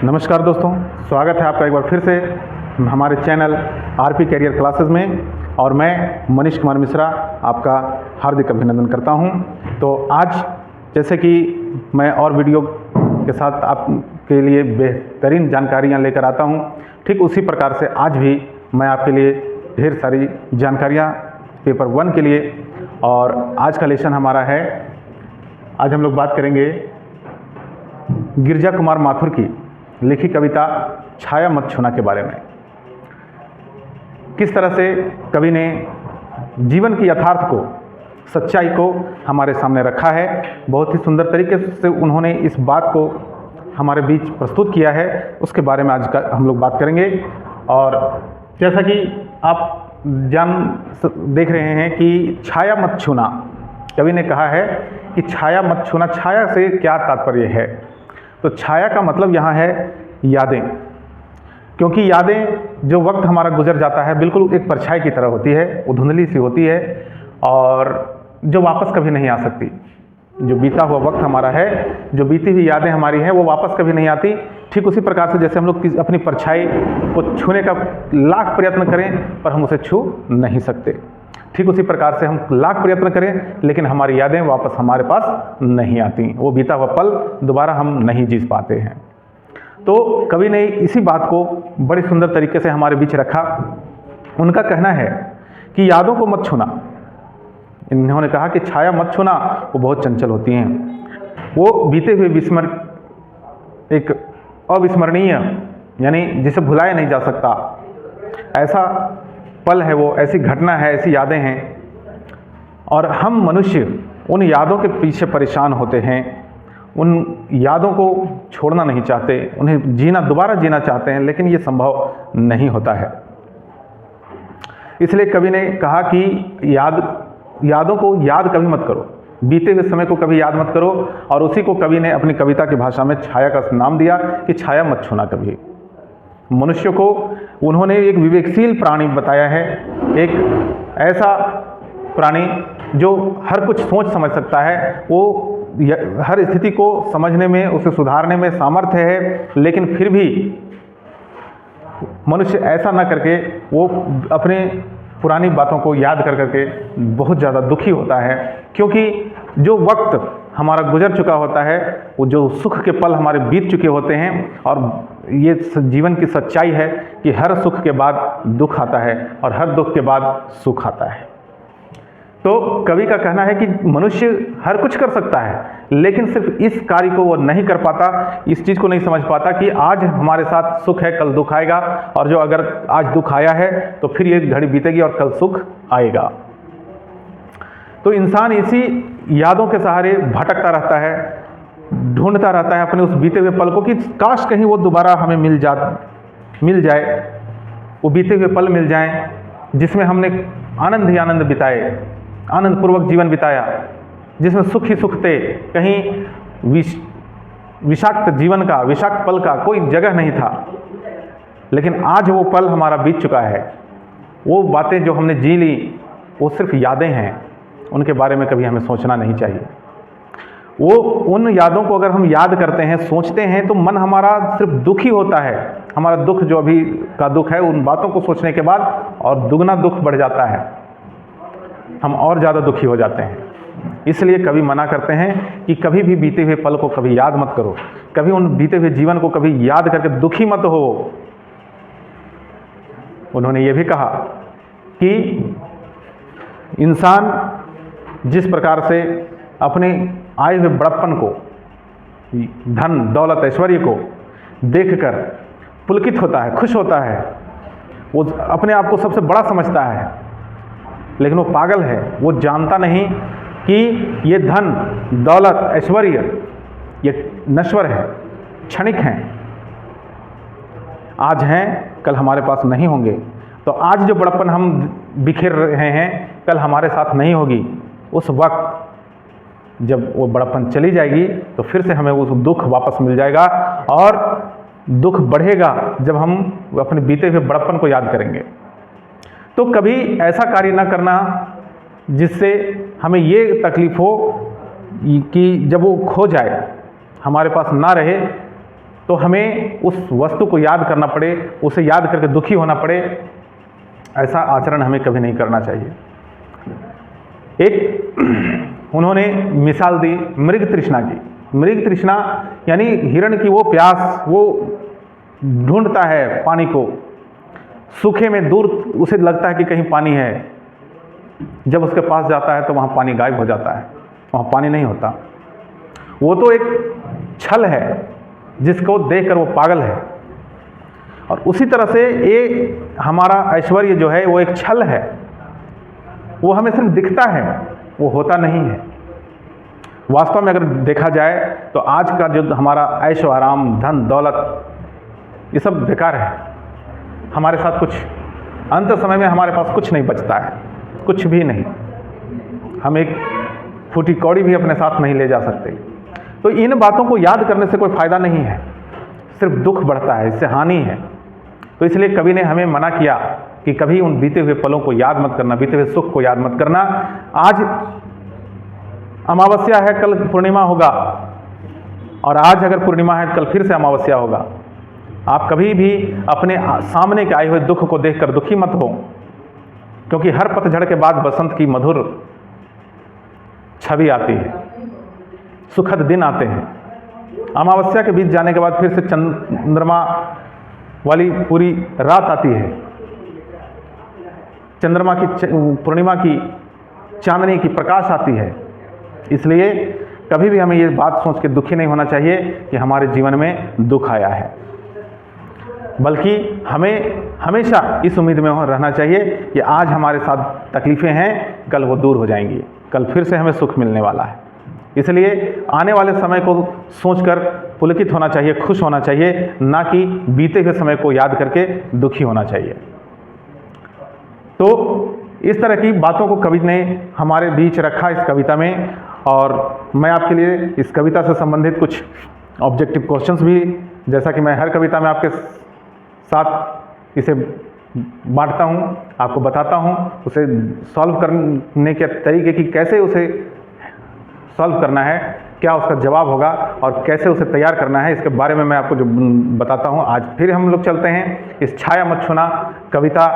नमस्कार दोस्तों, स्वागत है आपका एक बार फिर से हमारे चैनल आरपी कैरियर क्लासेस में। और मैं मनीष कुमार मिश्रा आपका हार्दिक अभिनंदन करता हूं। तो आज जैसे कि मैं और वीडियो के साथ आपके लिए बेहतरीन जानकारियां लेकर आता हूं, ठीक उसी प्रकार से आज भी मैं आपके लिए ढेर सारी जानकारियां पेपर 1 के लिए। और आज का लेसन हमारा है, आज हम लोग बात करेंगे गिरिजा कुमार माथुर की लिखी कविता छाया मत छूना के बारे में। किस तरह से कवि ने जीवन की यथार्थ को, सच्चाई को हमारे सामने रखा है। बहुत ही सुंदर तरीके से उन्होंने इस बात को हमारे बीच प्रस्तुत किया है, उसके बारे में आज का हम लोग बात करेंगे। और जैसा कि आप देख रहे हैं कि छाया मत छूना, कवि ने कहा है कि छाया मत छूना। छाया से क्या तात्पर्य है? तो छाया का मतलब यहाँ है यादें, क्योंकि यादें जो वक्त हमारा गुजर जाता है बिल्कुल एक परछाई की तरह होती है, वो धुंधली सी होती है और जो वापस कभी नहीं आ सकती। जो बीता हुआ वक्त हमारा है, जो बीती हुई यादें हमारी हैं, वो वापस कभी नहीं आती। ठीक उसी प्रकार से जैसे हम लोग अपनी परछाई को छूने का लाख प्रयत्न करें पर हम उसे छू नहीं सकते, ठीक उसी प्रकार से हम लाख प्रयत्न करें लेकिन हमारी यादें वापस हमारे पास नहीं आती। वो बीता हुआ पल दोबारा हम नहीं जी पाते हैं। तो कवि ने इसी बात को बड़े सुंदर तरीके से हमारे बीच रखा। उनका कहना है कि यादों को मत छूना। इन्होंने कहा कि छाया मत छूना, वो बहुत चंचल होती हैं। वो बीते हुए विस्मर, एक अविस्मरणीय, यानी जिसे भुलाया नहीं जा सकता, ऐसा पल है वो, ऐसी घटना है, ऐसी यादें हैं। और हम मनुष्य उन यादों के पीछे परेशान होते हैं, उन यादों को छोड़ना नहीं चाहते, उन्हें दोबारा जीना चाहते हैं, लेकिन ये संभव नहीं होता है। इसलिए कवि ने कहा कि यादों को याद कभी मत करो, बीते हुए समय को कभी याद मत करो। और उसी को कवि ने अपनी कविता की भाषा में छाया का नाम दिया कि छाया मत छूना कभी। मनुष्य को उन्होंने एक विवेकशील प्राणी बताया है, एक ऐसा प्राणी जो हर कुछ सोच समझ सकता है, वो हर स्थिति को समझने में, उसे सुधारने में सामर्थ्य है। लेकिन फिर भी मनुष्य ऐसा ना करके वो अपने पुरानी बातों को याद कर करके बहुत ज़्यादा दुखी होता है, क्योंकि जो वक्त हमारा गुजर चुका होता है, वो जो सुख के पल हमारे बीत चुके होते हैं। और ये जीवन की सच्चाई है कि हर सुख के बाद दुख आता है और हर दुख के बाद सुख आता है। तो कवि का कहना है कि मनुष्य हर कुछ कर सकता है, लेकिन सिर्फ इस कार्य को वो नहीं कर पाता, इस चीज़ को नहीं समझ पाता कि आज हमारे साथ सुख है, कल दुख आएगा। और जो अगर आज दुख आया है तो फिर ये घड़ी बीतेगी और कल सुख आएगा। तो इंसान इसी यादों के सहारे भटकता रहता है, ढूंढता रहता है अपने उस बीते हुए पल को कि काश कहीं वो दोबारा हमें मिल जाए, वो बीते हुए पल मिल जाएं जिसमें हमने आनंद ही आनंद बिताए, आनंद पूर्वक जीवन बिताया, जिसमें सुख ही सुख थे। कहीं विषाक्त जीवन का, विषाक्त पल का कोई जगह नहीं था। लेकिन आज वो पल हमारा बीत चुका है। वो बातें जो हमने जी ली वो सिर्फ यादें हैं, उनके बारे में कभी हमें सोचना नहीं चाहिए। वो उन यादों को अगर हम याद करते हैं, सोचते हैं, तो मन हमारा सिर्फ दुखी होता है। हमारा दुख जो अभी का दुख है, उन बातों को सोचने के बाद और दुगना दुख बढ़ जाता है, हम और ज़्यादा दुखी हो जाते हैं। इसलिए कवि मना करते हैं कि कभी भी बीते हुए पल को कभी याद मत करो, कभी उन बीते हुए जीवन को कभी याद करके दुखी मत हो। उन्होंने ये भी कहा कि इंसान जिस प्रकार से अपने आए हुए बड़प्पन को, धन दौलत ऐश्वर्य को देखकर पुलकित होता है, खुश होता है, वो अपने आप को सबसे बड़ा समझता है, लेकिन वो पागल है। वो जानता नहीं कि ये धन दौलत ऐश्वर्य ये नश्वर है, क्षणिक हैं, आज हैं कल हमारे पास नहीं होंगे। तो आज जो बड़प्पन हम बिखेर रहे हैं कल हमारे साथ नहीं होगी। उस वक्त जब वो बड़प्पन चली जाएगी तो फिर से हमें उस दुख वापस मिल जाएगा और दुख बढ़ेगा जब हम अपने बीते हुए बड़प्पन को याद करेंगे। तो कभी ऐसा कार्य ना करना जिससे हमें ये तकलीफ हो कि जब वो खो जाए, हमारे पास ना रहे, तो हमें उस वस्तु को याद करना पड़े, उसे याद करके दुखी होना पड़े, ऐसा आचरण हमें कभी नहीं करना चाहिए। एक उन्होंने मिसाल दी मृग तृष्णा की। मृग तृष्णा यानी हिरण की वो प्यास, वो ढूंढता है पानी को, सूखे में दूर उसे लगता है कि कहीं पानी है, जब उसके पास जाता है तो वहाँ पानी गायब हो जाता है, वहाँ पानी नहीं होता। वो तो एक छल है जिसको देखकर वो पागल है। और उसी तरह से ये हमारा ऐश्वर्य जो है वो एक छल है, वो हमें सिर्फ दिखता है, वो होता नहीं है। वास्तव में अगर देखा जाए तो आज का जो हमारा ऐशो आराम, धन दौलत, ये सब बेकार है। हमारे साथ कुछ अंत समय में हमारे पास कुछ नहीं बचता है, कुछ भी नहीं। हम एक फूटी कौड़ी भी अपने साथ नहीं ले जा सकते। तो इन बातों को याद करने से कोई फ़ायदा नहीं है, सिर्फ दुख बढ़ता है, इससे हानि है। तो इसलिए कवि ने हमें मना किया कि कभी उन बीते हुए पलों को याद मत करना, बीते हुए सुख को याद मत करना। आज अमावस्या है, कल पूर्णिमा होगा, और आज अगर पूर्णिमा है कल फिर से अमावस्या होगा। आप कभी भी अपने सामने के आए हुए दुख को देखकर दुखी मत हो, क्योंकि हर पतझड़ के बाद बसंत की मधुर छवि आती है, सुखद दिन आते हैं। अमावस्या के बीत जाने के बाद फिर से चंद्रमा वाली पूरी रात आती है, चंद्रमा की पूर्णिमा की चांदनी की प्रकाश आती है। इसलिए कभी भी हमें ये बात सोच के दुखी नहीं होना चाहिए कि हमारे जीवन में दुख आया है, बल्कि हमें हमेशा इस उम्मीद में रहना चाहिए कि आज हमारे साथ तकलीफ़ें हैं, कल वो दूर हो जाएंगी, कल फिर से हमें सुख मिलने वाला है। इसलिए आने वाले समय को सोचकर पुलकित होना चाहिए, खुश होना चाहिए, ना कि बीते हुए समय को याद करके दुखी होना चाहिए। तो इस तरह की बातों को कवि ने हमारे बीच रखा इस कविता में, और मैं आपके लिए इस कविता से संबंधित कुछ ऑब्जेक्टिव क्वेश्चंस भी, जैसा कि मैं हर कविता में आपके साथ इसे बांटता हूँ, आपको बताता हूँ, उसे सॉल्व करने के तरीके की कैसे उसे सॉल्व करना है, क्या उसका जवाब होगा और कैसे उसे तैयार करना है, इसके बारे में मैं आपको जो बताता हूँ। आज फिर हम लोग चलते हैं इस छाया मत छूना कविता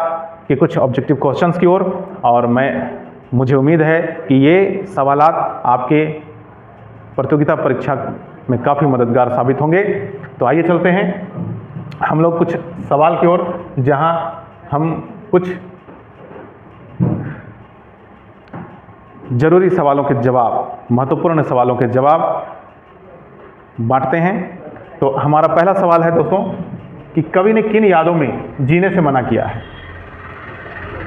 के कुछ ऑब्जेक्टिव क्वेश्चंस की ओर, और मुझे उम्मीद है कि ये सवालात आपके प्रतियोगिता परीक्षा में काफ़ी मददगार साबित होंगे। तो आइए चलते हैं हम लोग कुछ सवाल की ओर, जहाँ हम कुछ जरूरी सवालों के जवाब, महत्वपूर्ण सवालों के जवाब बांटते हैं। तो हमारा पहला सवाल है दोस्तों कि कवि ने किन यादों में जीने से मना किया है।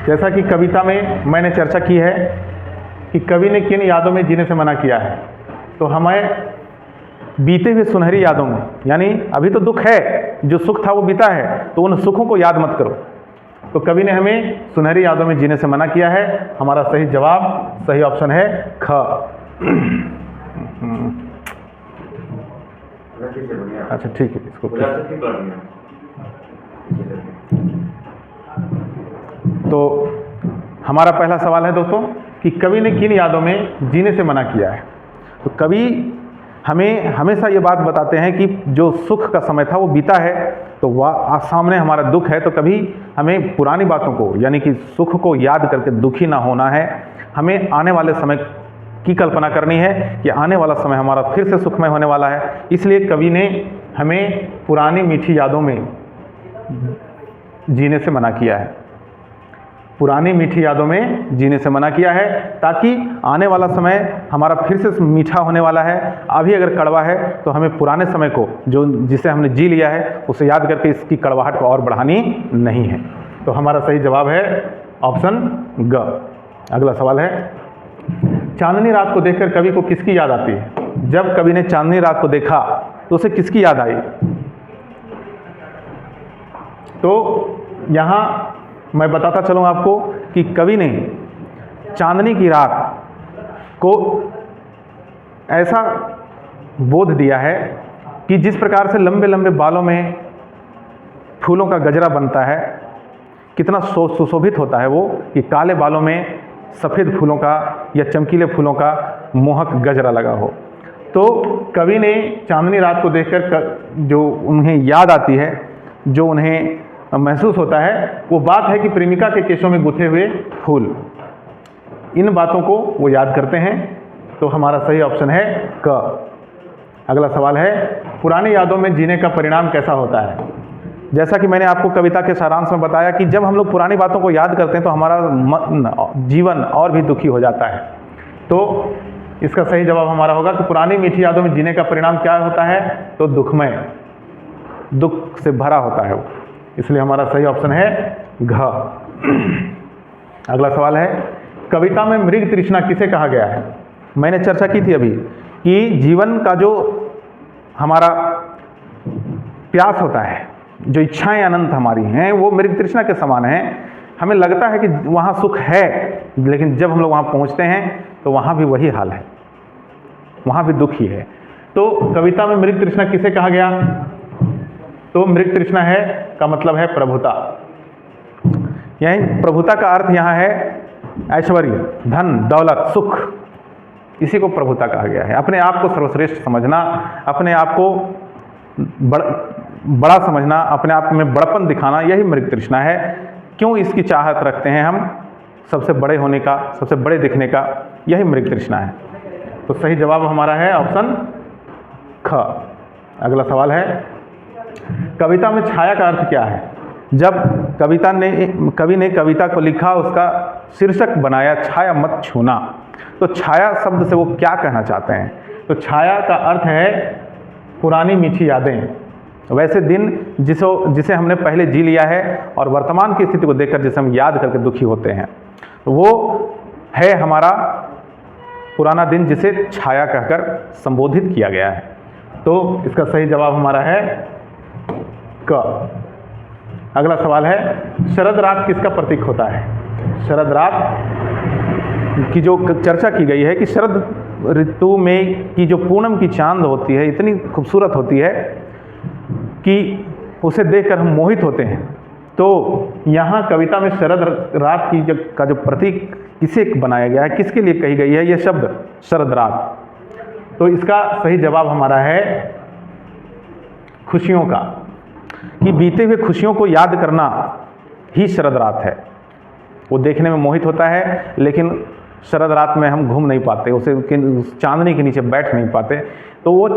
जैसा कि कविता में मैंने चर्चा की है कि कवि ने किन यादों में जीने से मना किया है, तो हमें बीते हुए सुनहरी यादों में, यानी अभी तो दुख है, जो सुख था वो बीता है, तो उन सुखों को याद मत करो। तो कवि ने हमें सुनहरी यादों में जीने से मना किया है। हमारा सही जवाब, सही ऑप्शन है ख। अच्छा ठीक है, इसको तो हमारा पहला सवाल है दोस्तों कि कवि ने किन यादों में जीने से मना किया है। तो कवि हमें हमेशा ये बात बताते हैं कि जो सुख का समय था वो बीता है, तो वह सामने हमारा दुख है, तो कभी हमें पुरानी बातों को, यानी कि सुख को याद करके दुखी ना होना है। हमें आने वाले समय की कल्पना करनी है कि आने वाला समय हमारा फिर से सुखमय होने वाला है। इसलिए कवि ने हमें पुरानी मीठी यादों में जीने से मना किया है, पुरानी मीठी यादों में जीने से मना किया है, ताकि आने वाला समय हमारा फिर से मीठा होने वाला है। अभी अगर कड़वा है तो हमें पुराने समय को, जो जिसे हमने जी लिया है, उसे याद करके इसकी कड़वाहट को और बढ़ानी नहीं है। तो हमारा सही जवाब है ऑप्शन ग। अगला सवाल है, चांदनी रात को देखकर कवि को किसकी याद आती है। जब कवि ने चांदनी रात को देखा तो उसे किसकी याद आई। तो यहाँ मैं बताता चलूँ आपको कि कवि ने चांदनी की रात को ऐसा बोध दिया है कि जिस प्रकार से लंबे लंबे बालों में फूलों का गजरा बनता है, कितना सुशोभित होता है वो, कि काले बालों में सफ़ेद फूलों का या चमकीले फूलों का मोहक गजरा लगा हो। तो कवि ने चांदनी रात को देखकर जो उन्हें याद आती है, जो उन्हें महसूस होता है, वो बात है कि प्रेमिका के केशों में गुथे हुए फूल। इन बातों को वो याद करते हैं। तो हमारा सही ऑप्शन है क। अगला सवाल है, पुरानी यादों में जीने का परिणाम कैसा होता है? जैसा कि मैंने आपको कविता के सारांश में बताया कि जब हम लोग पुरानी बातों को याद करते हैं तो हमारा जीवन और भी दुखी हो जाता है। तो इसका सही जवाब हमारा होगा कि पुरानी मीठी यादों में जीने का परिणाम क्या होता है? तो दुखमय, दुख से भरा होता है वो। इसलिए हमारा सही ऑप्शन है घ। अगला सवाल है, कविता में मृग तृष्णा किसे कहा गया है? मैंने चर्चा की थी अभी कि जीवन का जो हमारा प्यास होता है, जो इच्छाएं अनंत हमारी हैं, वो मृग तृष्णा के समान है। हमें लगता है कि वहाँ सुख है, लेकिन जब हम लोग वहाँ पहुँचते हैं तो वहाँ भी वही हाल है, वहाँ भी दुख ही है। तो कविता में मृग तृष्णा किसे कहा गया? तो मृग तृष्णा है का मतलब है प्रभुता। यही प्रभुता का अर्थ यहाँ है ऐश्वर्य, धन, दौलत, सुख। इसी को प्रभुता कहा गया है। अपने आप को सर्वश्रेष्ठ समझना, अपने आप को बड़ा समझना, अपने आप में बड़पन दिखाना, यही मृग तृष्णा है। क्यों इसकी चाहत रखते हैं हम? सबसे बड़े होने का, सबसे बड़े दिखने का, यही मृग तृष्णा है। तो सही जवाब हमारा है ऑप्शन ख। अगला सवाल है, कविता में छाया का अर्थ क्या है? जब कवि ने कविता को लिखा, उसका शीर्षक बनाया छाया मत छूना। तो छाया शब्द से वो क्या कहना चाहते हैं? तो छाया का अर्थ है पुरानी मीठी यादें, वैसे दिन जिसे हमने पहले जी लिया है और वर्तमान की स्थिति को देखकर जिसे हम याद करके दुखी होते हैं, तो वो है हमारा पुराना दिन, जिसे छाया कहकर संबोधित किया गया है। तो इसका सही जवाब हमारा है क। अगला सवाल है, शरद रात किसका प्रतीक होता है? शरद रात की जो चर्चा की गई है कि शरद ऋतु में की जो पूनम की चांद होती है, इतनी खूबसूरत होती है कि उसे देखकर हम मोहित होते हैं। तो यहाँ कविता में शरद रात की का जो प्रतीक किसे बनाया गया है, किसके लिए कही गई है ये शब्द शरद रात? तो इसका सही जवाब हमारा है खुशियों का, कि बीते हुए खुशियों को याद करना ही शरद रात है। वो देखने में मोहित होता है, लेकिन शरद रात में हम घूम नहीं पाते, उसे चांदनी के नीचे बैठ नहीं पाते, तो वो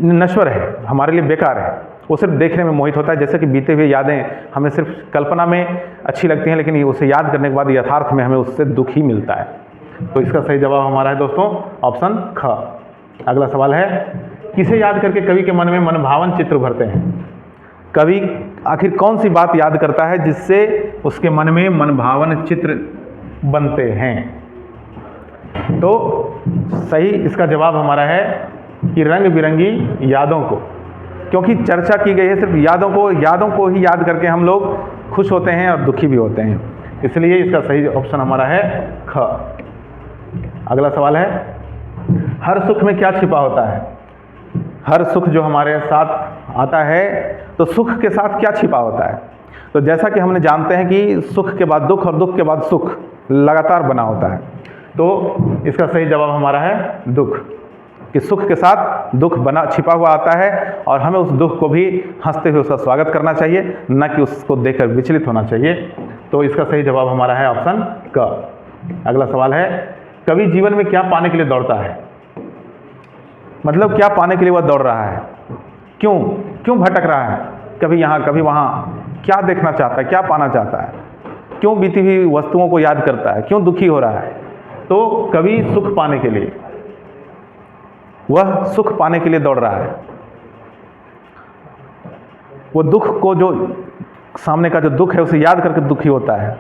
नश्वर है, हमारे लिए बेकार है। वो सिर्फ देखने में मोहित होता है। जैसे कि बीते हुए यादें हमें सिर्फ कल्पना में अच्छी लगती हैं, लेकिन उसे याद करने के बाद यथार्थ में हमें उससे दुख ही मिलता है। तो इसका सही जवाब हमारा है दोस्तों ऑप्शन ख। अगला सवाल है, किसे याद करके कवि के मन में मनभावन चित्र भरते हैं? कवि आखिर कौन सी बात याद करता है जिससे उसके मन में मनभावन चित्र बनते हैं? तो सही इसका जवाब हमारा है कि रंग बिरंगी यादों को, क्योंकि चर्चा की गई है सिर्फ यादों को ही याद करके हम लोग खुश होते हैं और दुखी भी होते हैं, इसलिए इसका सही ऑप्शन हमारा है ख। अगला सवाल है, हर सुख में क्या छिपा होता है? हर सुख जो हमारे साथ आता है, तो सुख के साथ क्या छिपा होता है? तो जैसा कि हमने जानते हैं कि सुख के बाद दुख और दुख के बाद सुख लगातार बना होता है, तो इसका सही जवाब हमारा है दुख, कि सुख के साथ दुख बना छिपा हुआ आता है और हमें उस दुख को भी हंसते हुए उसका स्वागत करना चाहिए, न कि उसको देखकर विचलित होना चाहिए। तो इसका सही जवाब हमारा है ऑप्शन क। अगला सवाल है, कवि जीवन में क्या पाने के लिए दौड़ता है? मतलब क्या पाने के लिए वह दौड़ रहा है? क्यों भटक रहा है? कभी यहाँ कभी वहाँ, क्या देखना चाहता है, क्या पाना चाहता है? क्यों बीती हुई वस्तुओं को याद करता है? क्यों दुखी हो रहा है? तो कवि सुख पाने के लिए, वह सुख पाने के लिए दौड़ रहा है। वो दुख को, जो सामने का जो दुख है उसे याद करके दुखी होता है,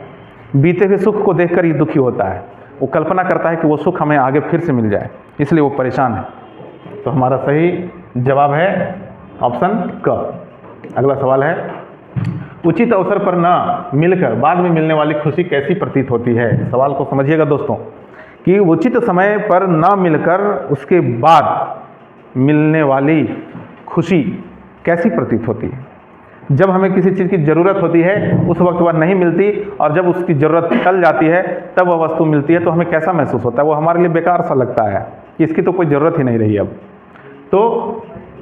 बीते हुए सुख को देखकर ही दुखी होता है। वो कल्पना करता है कि वो सुख हमें आगे फिर से मिल जाए, इसलिए वो परेशान है। तो हमारा सही जवाब है ऑप्शन क। अगला सवाल है, उचित अवसर पर न मिलकर बाद में मिलने वाली खुशी कैसी प्रतीत होती है? सवाल को समझिएगा दोस्तों, कि उचित समय पर न मिलकर उसके बाद मिलने वाली खुशी कैसी प्रतीत होती है? जब हमें किसी चीज़ की ज़रूरत होती है उस वक्त वह नहीं मिलती, और जब उसकी ज़रूरत टल जाती है तब वह वस्तु मिलती है, तो हमें कैसा महसूस होता है? वो हमारे लिए बेकार सा लगता है, कि इसकी तो कोई ज़रूरत ही नहीं रही अब, तो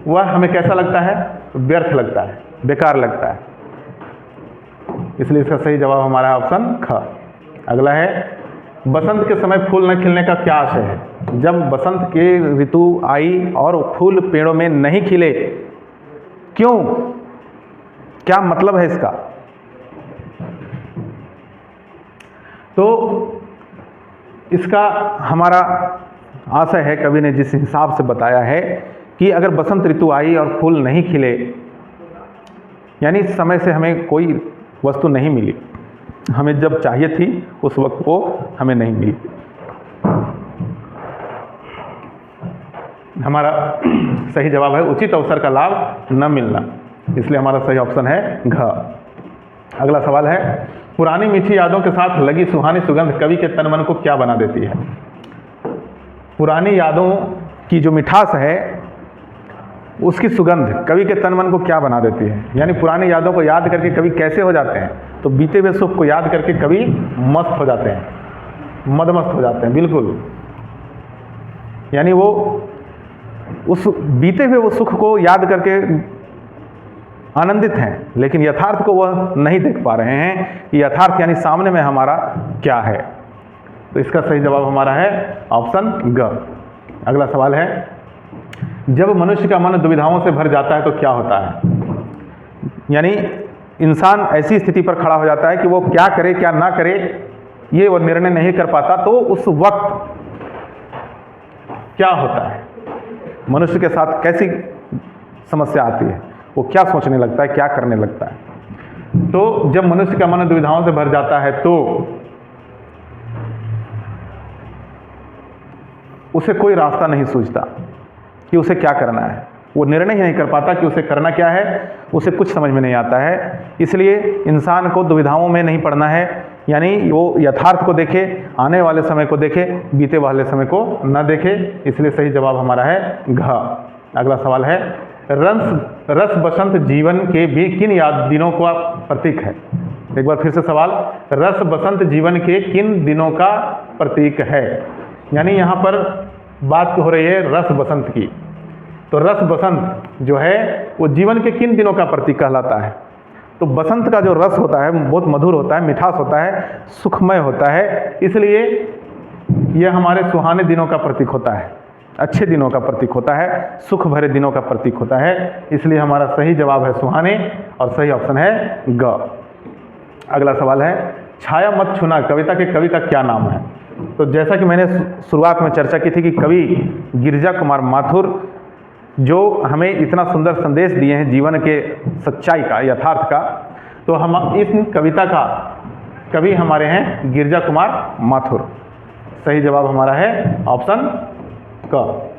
वह हमें कैसा लगता है? व्यर्थ लगता है, बेकार लगता है। इसलिए इसका सही जवाब हमारा है ऑप्शन ख। अगला है, बसंत के समय फूल न खिलने का क्या आशय है? जब बसंत की ऋतु आई और फूल पेड़ों में नहीं खिले, क्यों? क्या मतलब है इसका? तो इसका हमारा आशय है, कवि ने जिस हिसाब से बताया है कि अगर बसंत ऋतु आई और फूल नहीं खिले, यानी समय से हमें कोई वस्तु नहीं मिली, हमें जब चाहिए थी उस वक्त वो हमें नहीं मिली। हमारा सही जवाब है उचित अवसर का लाभ न मिलना, इसलिए हमारा सही ऑप्शन है घ। अगला सवाल है, पुरानी मीठी यादों के साथ लगी सुहानी सुगंध कवि के तन मन को क्या बना देती है? पुरानी यादों की जो मिठास है, उसकी सुगंध कवि के तन मन को क्या बना देती है? यानी पुरानी यादों को याद करके कवि कैसे हो जाते हैं? तो बीते हुए सुख को याद करके कवि मस्त हो जाते हैं, मदमस्त हो जाते हैं, बिल्कुल। यानी वो उस बीते हुए वो सुख को याद करके आनंदित हैं, लेकिन यथार्थ को वह नहीं देख पा रहे हैं कि यथार्थ यानी सामने में हमारा क्या है। तो इसका सही जवाब हमारा है ऑप्शन ग। अगला सवाल है, जब मनुष्य का मन दुविधाओं से भर जाता है तो क्या होता है? यानी इंसान ऐसी स्थिति पर खड़ा हो जाता है कि वो क्या करे क्या ना करे ये वो निर्णय नहीं कर पाता, तो उस वक्त क्या होता है? मनुष्य के साथ कैसी समस्या आती है? वो क्या सोचने लगता है, क्या करने लगता है? तो जब मनुष्य का मन दुविधाओं से भर जाता है तो उसे कोई रास्ता नहीं सूझता कि उसे क्या करना है। वो निर्णय ही नहीं कर पाता कि उसे करना क्या है, उसे कुछ समझ में नहीं आता है। इसलिए इंसान को दुविधाओं में नहीं पड़ना है, यानी वो यथार्थ को देखे, आने वाले समय को देखे, बीते वाले समय को न देखे। इसलिए सही जवाब हमारा है घ। अगला सवाल है, रस बसंत जीवन के भी किन याद दिनों का प्रतीक है? एक बार फिर से सवाल, रस बसंत जीवन के किन दिनों का प्रतीक है? यानी यहाँ पर बात हो रही है रस बसंत की। तो रस बसंत जो है वो जीवन के किन दिनों का प्रतीक कहलाता है? तो बसंत का जो रस होता है बहुत मधुर होता है, मिठास होता है, सुखमय होता है, इसलिए यह हमारे सुहाने दिनों का प्रतीक होता है, अच्छे दिनों का प्रतीक होता है, सुख भरे दिनों का प्रतीक होता है। इसलिए हमारा सही जवाब है सुहाने और सही ऑप्शन है ग। अगला सवाल है, छाया मत छूना कविता के कवि का क्या नाम है? तो जैसा कि मैंने शुरुआत में चर्चा की थी कि कवि गिरिजा कुमार माथुर जो हमें इतना सुंदर संदेश दिए हैं जीवन के सच्चाई का, यथार्थ का, तो हम इस कविता का कवि हमारे हैं गिरिजा कुमार माथुर। सही जवाब हमारा है ऑप्शन क।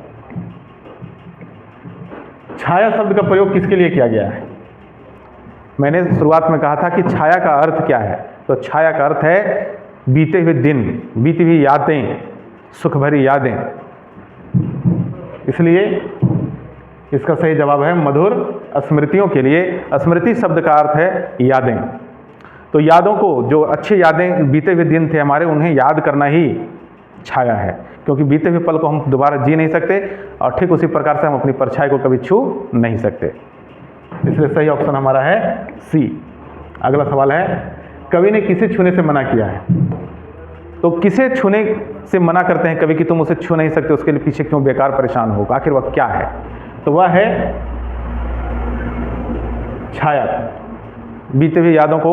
छाया शब्द का प्रयोग किसके लिए किया गया है? मैंने शुरुआत में कहा था कि छाया का अर्थ क्या है। तो छाया का अर्थ है बीते हुए दिन, बीती हुई यादें, सुख भरी यादें। इसलिए इसका सही जवाब है मधुर स्मृतियों के लिए। स्मृति शब्द का अर्थ है यादें। तो यादों को, जो अच्छी यादें बीते हुए दिन थे हमारे, उन्हें याद करना ही छाया है, क्योंकि बीते हुए पल को हम दोबारा जी नहीं सकते और ठीक उसी प्रकार से हम अपनी परछाई को कभी छू नहीं सकते। इसलिए सही ऑप्शन हमारा है सी। अगला सवाल है, कवि ने किसे छूने से मना किया है? तो किसे छूने से मना करते हैं कवि कि तुम उसे छू नहीं सकते, उसके लिए पीछे क्यों बेकार परेशान हो? आखिर वह क्या है? तो वह है छाया। बीते हुए यादों को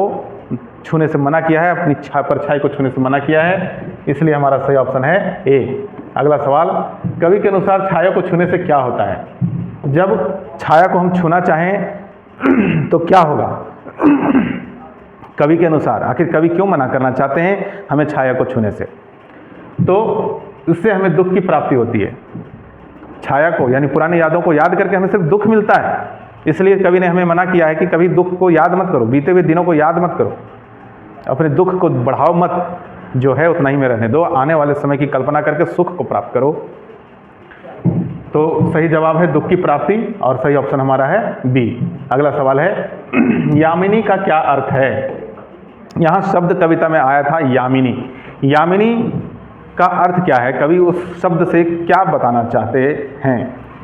छूने से मना किया है, अपनी परछाई को छूने से मना किया है। इसलिए हमारा सही ऑप्शन है ए। अगला सवाल, कवि के अनुसार छाया को छूने से क्या होता है? जब छाया को हम छूना चाहें तो क्या होगा कवि के अनुसार? आखिर कवि क्यों मना करना चाहते हैं हमें छाया को छूने से? तो इससे हमें दुख की प्राप्ति होती है। छाया को यानी पुरानी यादों को याद करके हमें सिर्फ दुख मिलता है। इसलिए कवि ने हमें मना किया है कि कभी दुख को याद मत करो, बीते हुए दिनों को याद मत करो, अपने दुख को बढ़ाओ मत, जो है उतना ही में रहने दो, आने वाले समय की कल्पना करके सुख को प्राप्त करो। तो सही जवाब है दुख की प्राप्ति और सही ऑप्शन हमारा है बी। अगला सवाल है, यामिनी का क्या अर्थ है? यहाँ शब्द कविता में आया था यामिनी। यामिनी का अर्थ क्या है, कवि उस शब्द से क्या बताना चाहते हैं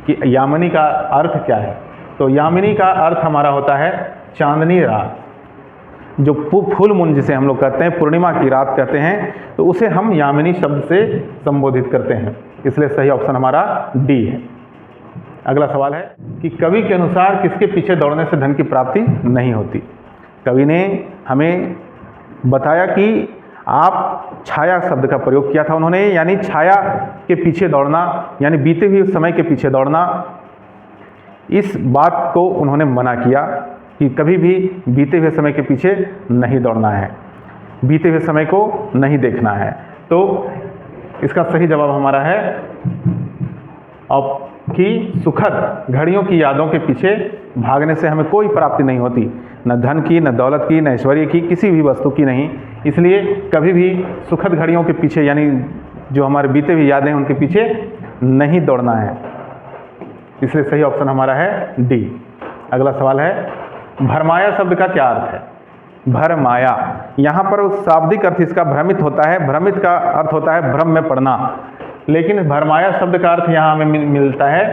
कि यामिनी का अर्थ क्या है। तो यामिनी का अर्थ हमारा होता है चांदनी रात, जो फुल मून जिसे हम लोग कहते हैं, पूर्णिमा की रात कहते हैं, तो उसे हम यामिनी शब्द से संबोधित करते हैं। इसलिए सही ऑप्शन हमारा डी है। अगला सवाल है कि कवि के अनुसार किसके पीछे दौड़ने से धन की प्राप्ति नहीं होती। कवि ने हमें बताया कि आप छाया शब्द का प्रयोग किया था उन्होंने, यानी छाया के पीछे दौड़ना, यानी बीते हुए समय के पीछे दौड़ना, इस बात को उन्होंने मना किया कि कभी भी बीते हुए समय के पीछे नहीं दौड़ना है, बीते हुए समय को नहीं देखना है। तो इसका सही जवाब हमारा है कि सुखद घड़ियों की यादों के पीछे भागने से हमें कोई प्राप्ति नहीं होती, न धन की, न दौलत की, न ऐश्वर्य की, किसी भी वस्तु की नहीं। इसलिए कभी भी सुखद घड़ियों के पीछे, यानी जो हमारे बीते हुए यादें हैं उनके पीछे नहीं दौड़ना है। इसलिए सही ऑप्शन हमारा है डी। अगला सवाल है भरमाया शब्द का क्या अर्थ है। भरमाया, यहाँ पर शाब्दिक अर्थ इसका भ्रमित होता है। भ्रमित का अर्थ होता है भ्रम में पड़ना, लेकिन भरमाया शब्द का अर्थ यहाँ हमें मिलता है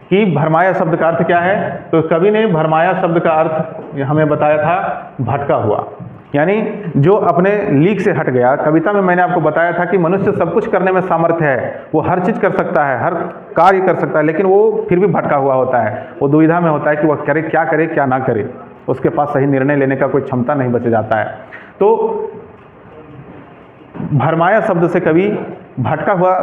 कि भरमाया शब्द का अर्थ क्या है। तो कवि ने भरमाया शब्द का अर्थ हमें बताया था भटका हुआ, यानी जो अपने लीक से हट गया। कविता में मैंने आपको बताया था कि मनुष्य सब कुछ करने में सामर्थ्य है, वो हर चीज़ कर सकता है, हर कार्य कर सकता है, लेकिन वो फिर भी भटका हुआ होता है। वो दुविधा में होता है कि वह करे क्या ना करे, उसके पास सही निर्णय लेने का कोई क्षमता नहीं बच जाता है। तो भरमाया शब्द से कवि भटका हुआ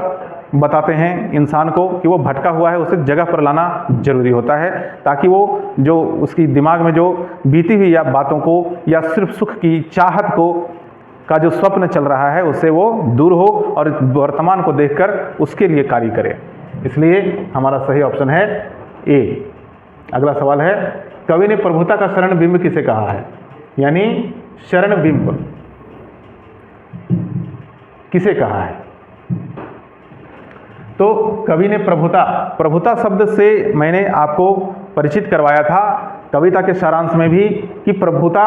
बताते हैं इंसान को कि वो भटका हुआ है, उसे जगह पर लाना जरूरी होता है, ताकि वो जो उसकी दिमाग में जो बीती हुई या बातों को या सिर्फ सुख की चाहत को का जो स्वप्न चल रहा है उससे वो दूर हो और वर्तमान को देखकर उसके लिए कार्य करे। इसलिए हमारा सही ऑप्शन है ए। अगला सवाल है कवि ने प्रभुता का शरण बिंब किसे कहा है, यानी शरण बिंब किसे कहा है। तो कवि ने प्रभुता शब्द से मैंने आपको परिचित करवाया था कविता के सारांश में भी कि प्रभुता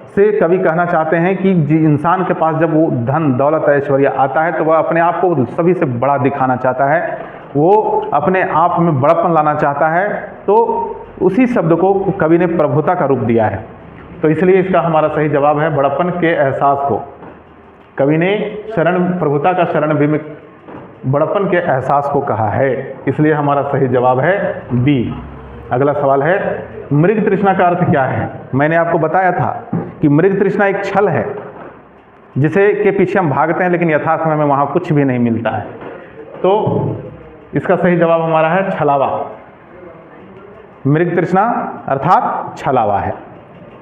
से कवि कहना चाहते हैं कि इंसान के पास जब वो धन दौलत ऐश्वर्य आता है तो वह अपने आप को सभी से बड़ा दिखाना चाहता है, वो अपने आप में बड़प्पन लाना चाहता है। तो उसी शब्द को कवि ने प्रभुता का रूप दिया है। तो इसलिए इसका हमारा सही जवाब है बड़प्पन के एहसास को। कवि ने प्रभुता का शरण बिंब बड़प्पन के एहसास को कहा है, इसलिए हमारा सही जवाब है बी। अगला सवाल है मृग तृष्णा का अर्थ क्या है। मैंने आपको बताया था कि मृग तृष्णा एक छल है जिसे के पीछे हम भागते हैं, लेकिन यथार्थ में हमें वहाँ कुछ भी नहीं मिलता है। तो इसका सही जवाब हमारा है छलावा। मृग तृष्णा अर्थात छलावा है,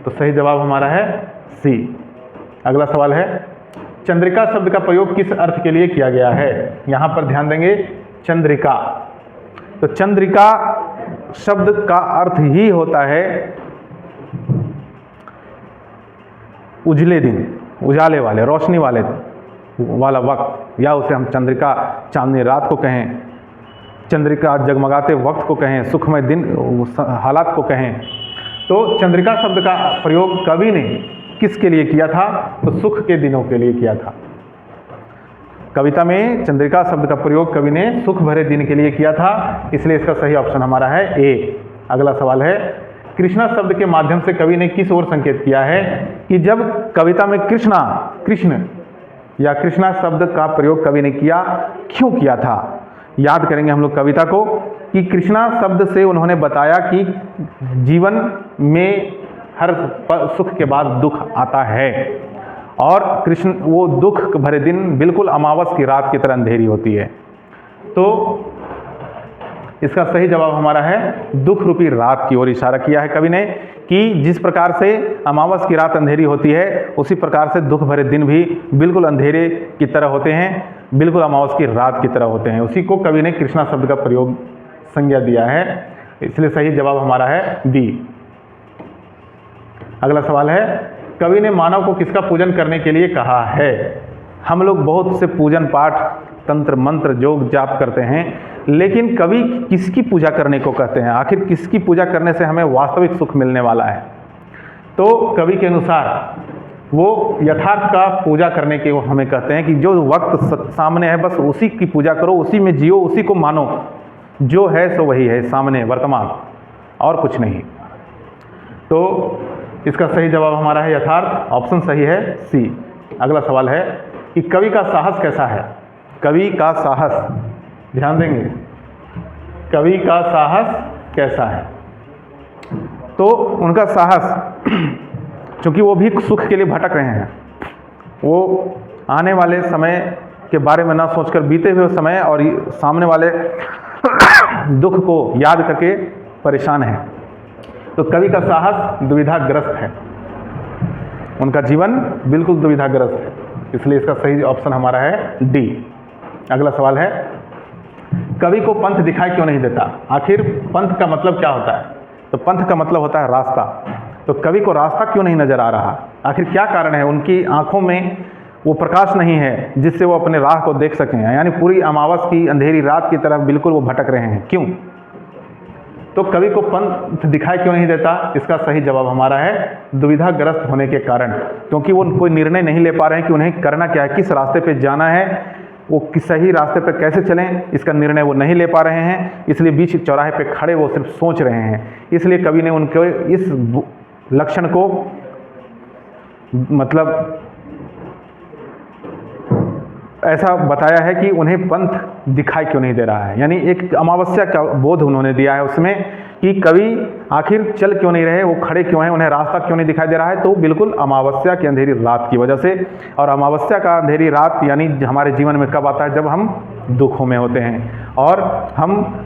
तो सही जवाब हमारा है सी। अगला सवाल है चंद्रिका शब्द का प्रयोग किस अर्थ के लिए किया गया है। यहाँ पर ध्यान देंगे चंद्रिका, तो चंद्रिका शब्द का अर्थ ही होता है उजले दिन, उजाले वाले, रोशनी वाला वक्त, या उसे हम चंद्रिका चांदनी रात को कहें, चंद्रिका जगमगाते वक्त को कहें, सुखमय दिन हालात को कहें। तो चंद्रिका शब्द का प्रयोग कवि ने किसके लिए किया था, तो सुख के दिनों के लिए किया था। कविता में चंद्रिका शब्द का प्रयोग कवि ने सुख भरे दिन के लिए किया था, इसलिए इसका सही ऑप्शन हमारा है ए। अगला सवाल है कृष्णा शब्द के माध्यम से कवि ने किस ओर संकेत किया है कि जब कविता में कृष्ण या कृष्णा शब्द का प्रयोग कवि ने किया, क्यों किया था। याद करेंगे हम लोग कविता को कि कृष्णा शब्द से उन्होंने बताया कि जीवन में हर सुख के बाद दुख आता है, और कृष्ण वो दुख भरे दिन बिल्कुल अमावस की रात की तरह अंधेरी होती है। तो इसका सही जवाब हमारा है दुख रूपी रात की ओर इशारा किया है कवि ने, कि जिस प्रकार से अमावस की रात अंधेरी होती है उसी प्रकार से दुख भरे दिन भी बिल्कुल अंधेरे की तरह होते हैं, बिल्कुल अमावस की रात की तरह होते हैं। उसी को कवि ने कृष्णा शब्द का प्रयोग संज्ञा दिया है, इसलिए सही जवाब हमारा है बी। अगला सवाल है कवि ने मानव को किसका पूजन करने के लिए कहा है। हम लोग बहुत से पूजन पाठ तंत्र मंत्र जोग जाप करते हैं, लेकिन कवि किसकी पूजा करने को कहते हैं, आखिर किसकी पूजा करने से हमें वास्तविक सुख मिलने वाला है। तो कवि के अनुसार वो यथार्थ का पूजा करने के वो हमें कहते हैं कि जो वक्त सामने है बस उसी की पूजा करो, उसी में जियो, उसी को मानो, जो है सो वही है, सामने वर्तमान और कुछ नहीं। तो इसका सही जवाब हमारा है यथार्थ, ऑप्शन सही है सी। अगला सवाल है कि कवि का साहस कैसा है। कवि का साहस, ध्यान देंगे, कवि का साहस कैसा है। तो उनका साहस, क्योंकि वो भी सुख के लिए भटक रहे हैं, वो आने वाले समय के बारे में ना सोचकर बीते हुए समय और सामने वाले दुख को याद करके परेशान हैं। तो कवि का साहस दुविधाग्रस्त है, उनका जीवन बिल्कुल दुविधाग्रस्त है, इसलिए इसका सही ऑप्शन हमारा है डी। अगला सवाल है कवि को पंथ दिखाई क्यों नहीं देता। आखिर पंथ का मतलब क्या होता है। तो पंथ का मतलब होता है रास्ता। तो कवि को रास्ता क्यों नहीं नजर आ रहा, आखिर क्या कारण है। उनकी आंखों में वो प्रकाश नहीं है जिससे वो अपने राह को देख सकें, यानी पूरी अमावस की अंधेरी रात की तरफ बिल्कुल वो भटक रहे हैं, क्यों। तो कवि को पंथ दिखाई क्यों नहीं देता, इसका सही जवाब हमारा है दुविधाग्रस्त होने के कारण, क्योंकि वो कोई निर्णय नहीं ले पा रहे हैं कि उन्हें करना क्या है, किस रास्ते पे जाना है, वो किस सही रास्ते पे कैसे चलें, इसका निर्णय वो नहीं ले पा रहे हैं। इसलिए बीच चौराहे पे खड़े वो सिर्फ सोच रहे हैं। इसलिए कवि ने उनके इस लक्षण को मतलब ऐसा बताया है कि उन्हें पंथ दिखाई क्यों नहीं दे रहा है, यानी एक अमावस्या का बोध उन्होंने दिया है उसमें कि कवि आखिर चल क्यों नहीं रहे, वो खड़े क्यों हैं, उन्हें रास्ता क्यों नहीं दिखाई दे रहा है। तो बिल्कुल अमावस्या की अंधेरी रात की वजह से। और अमावस्या का अंधेरी रात यानी हमारे जीवन में कब आता है, जब हम दुखों में होते हैं और हम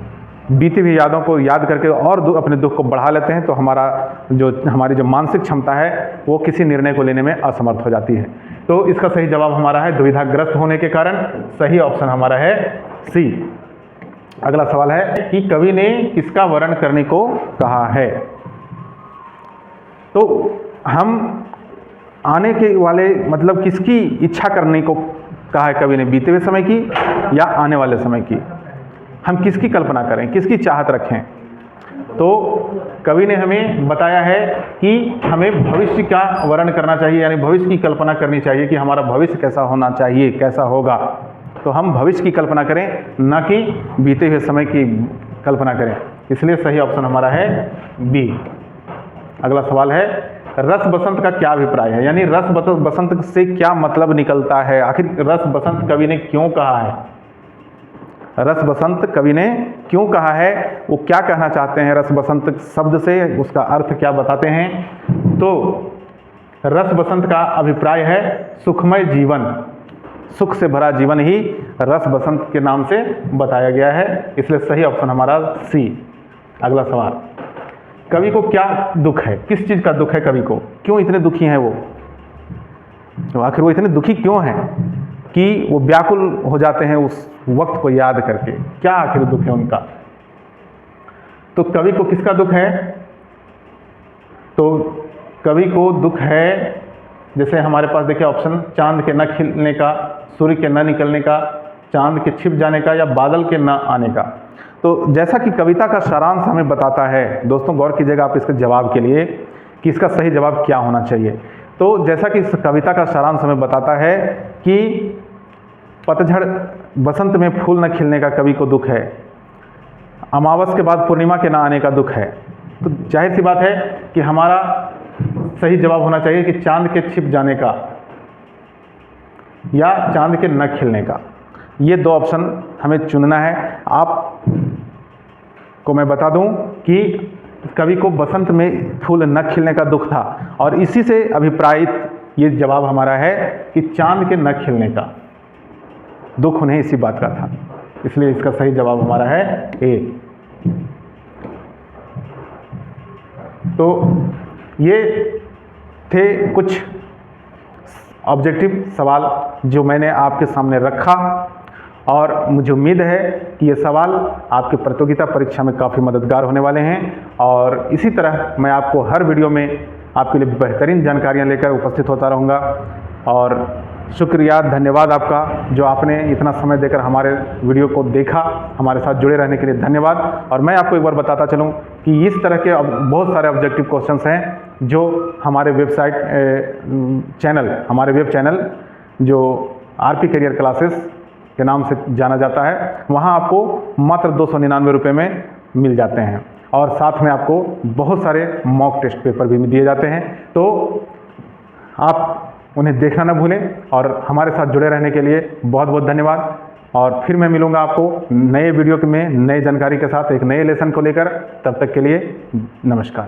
बीती हुई यादों को याद करके और अपने दुख को बढ़ा लेते हैं, तो हमारी जो मानसिक क्षमता है वो किसी निर्णय को लेने में असमर्थ हो जाती है। तो इसका सही जवाब हमारा है दुविधाग्रस्त होने के कारण, सही ऑप्शन हमारा है सी। अगला सवाल है कि कवि ने किसका वर्णन करने को कहा है। तो हम आने के वाले मतलब किसकी इच्छा करने को कहा है कवि ने, बीते हुए समय की या आने वाले समय की। हम किसकी कल्पना करें, किसकी चाहत रखें। तो कवि ने हमें बताया है कि हमें भविष्य का वर्णन करना चाहिए, यानी भविष्य की कल्पना करनी चाहिए कि हमारा भविष्य कैसा होना चाहिए, कैसा होगा। तो हम भविष्य की कल्पना करें, न कि बीते हुए समय की कल्पना करें। इसलिए सही ऑप्शन हमारा है बी। अगला सवाल है रस बसंत का क्या अभिप्राय है, यानी रस बसंत से क्या मतलब निकलता है। आखिर रस बसंत कवि ने क्यों कहा है, रस बसंत कवि ने क्यों कहा है, वो क्या कहना चाहते हैं रस बसंत शब्द से, उसका अर्थ क्या बताते हैं। तो रस बसंत का अभिप्राय है सुखमय जीवन, सुख से भरा जीवन ही रस बसंत के नाम से बताया गया है, इसलिए सही ऑप्शन हमारा सी। अगला सवाल, कवि को क्या दुख है, किस चीज़ का दुख है कवि को, क्यों इतने दुखी हैं वो, तो आखिर वो इतने दुखी क्यों हैं कि वो व्याकुल हो जाते हैं उस वक्त को याद करके, क्या आखिर दुख है उनका। तो कवि को किसका दुख है, तो कवि को दुख है, जैसे हमारे पास देखिए ऑप्शन, चांद के न खिलने का, सूर्य के न निकलने का, चांद के छिप जाने का, या बादल के न आने का। तो जैसा कि कविता का सारांश हमें बताता है, दोस्तों गौर कीजिएगा आप इसके जवाब के लिए कि इसका सही जवाब क्या होना चाहिए। तो जैसा कि इस कविता का सारांश हमें बताता है कि पतझड़ बसंत में फूल न खिलने का कवि को दुख है, अमावस के बाद पूर्णिमा के न आने का दुख है। तो जाहिर सी बात है कि हमारा सही जवाब होना चाहिए कि चांद के छिप जाने का या चांद के न खिलने का। ये दो ऑप्शन हमें चुनना है। आप को मैं बता दूं कि कवि को बसंत में फूल न खिलने का दुख था और इसी से अभिप्रायित ये जवाब हमारा है कि चांद के न खिलने का दुख उन्हें इसी बात का था, इसलिए इसका सही जवाब हमारा है ए। तो ये थे कुछ ऑब्जेक्टिव सवाल जो मैंने आपके सामने रखा और मुझे उम्मीद है कि ये सवाल आपके प्रतियोगिता परीक्षा में काफ़ी मददगार होने वाले हैं। और इसी तरह मैं आपको हर वीडियो में आपके लिए बेहतरीन जानकारियाँ लेकर उपस्थित होता रहूँगा। और शुक्रिया, धन्यवाद आपका जो आपने इतना समय देकर हमारे वीडियो को देखा, हमारे साथ जुड़े रहने के लिए धन्यवाद। और मैं आपको एक बार बताता चलूँ कि कि इस तरह के बहुत सारे ऑब्जेक्टिव क्वेश्चंस हैं जो हमारे वेबसाइट चैनल, हमारे वेब चैनल जो आरपी करियर क्लासेस के नाम से जाना जाता है, वहाँ आपको मात्र 299 रुपये में मिल जाते हैं और साथ में आपको बहुत सारे मॉक टेस्ट पेपर भी दिए जाते हैं। तो आप उन्हें देखना ना भूलें और हमारे साथ जुड़े रहने के लिए बहुत बहुत धन्यवाद। और फिर मैं मिलूँगा आपको नए वीडियो में नई जानकारी के साथ एक नए लेसन को लेकर। तब तक के लिए नमस्कार।